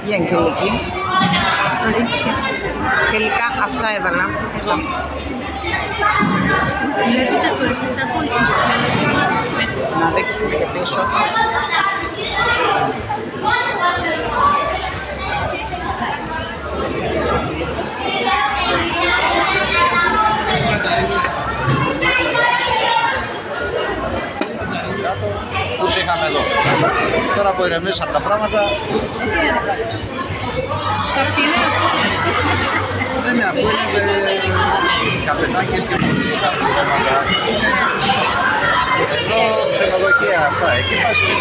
Η Αγγελική. Τελικά αυτά έβαλα. Να δείξουμε και πίσω. Τους είχαμε εδώ. Τώρα που ηρεμήσαν τα πράγματα... Δεν είναι, αφού είναι καπετάκια και μουσικά πράγματα. Εδώ ξενοδοχεία αυτά, εκεί πας και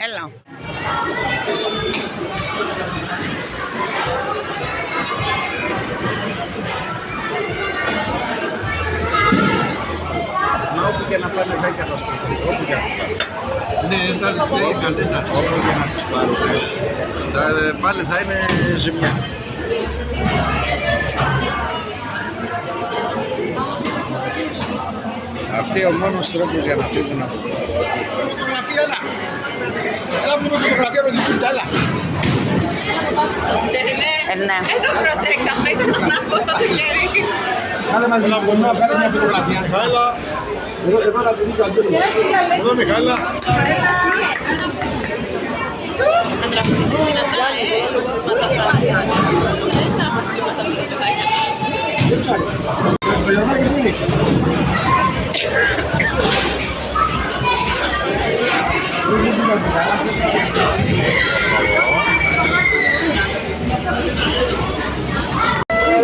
έλα. Μα όπου και να πάνε θα είναι καταστροφή, όπου και να πάνε. Ναι, θα τους λέει κανένα, όπου και να τους πάρουμε. Πάλι θα είναι ζημιά. Αυτή ο μόνος τρόπος για να φύγουν από εδώ. Φωτογραφία, έλα! Έλα βγούμε φωτογραφία με την κουρτέλα. Ναι. Το προσέξαμε, ήθελα να πω το χέρι. Κάνε μας την αγωνία, φέρε μια φωτογραφία. Μιχάλα. Εδώ να την δείτε αντίον. Εδώ Μιχάλα. Να τραγουδήσεις δυνατά, μαζί μας αυτά. Τα μαζί μας αυτά τα παιδάκια. Δεν τους άρεσε. Το Γιαννάκη που είναι.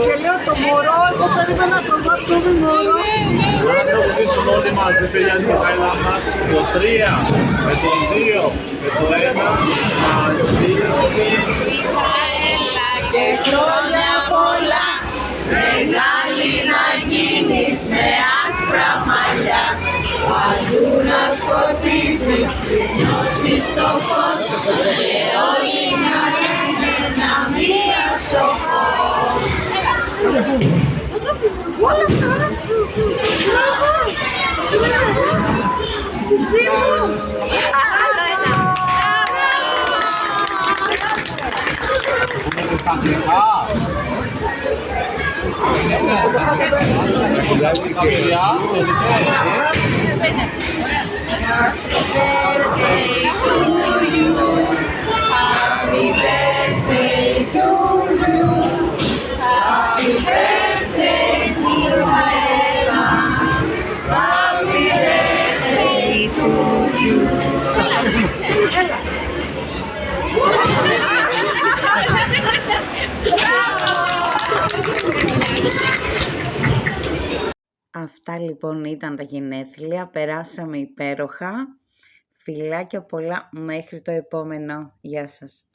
Και λέω το μωρό, εγώ περίμενα το δω το μωρό. Τώρα να τραγουδήσουμε όλοι μαζί, παιδιά, τη Μιχαήλα μας. Το 3, με το 2, με το 1, μαζί. Μιχαέλα και χρόνια πολλά, μεγάλη να γίνεις με άσπρα μαλλιά. Παντού να σκοτίζεις, νιώσεις το φως και όλοι να είναι μία σοφός. Όλα αυτά. Μπράβο. Συγχαίρω. Άλλο ένα. Πούμε και στα αγγλικά. Βγάζει τα παιδιά στο Happy birthday to you. Happy birthday, Michaela. Happy birthday to you. Αυτά λοιπόν ήταν τα γενέθλια, περάσαμε υπέροχα. Φιλάκια πολλά μέχρι το επόμενο. Γεια σας.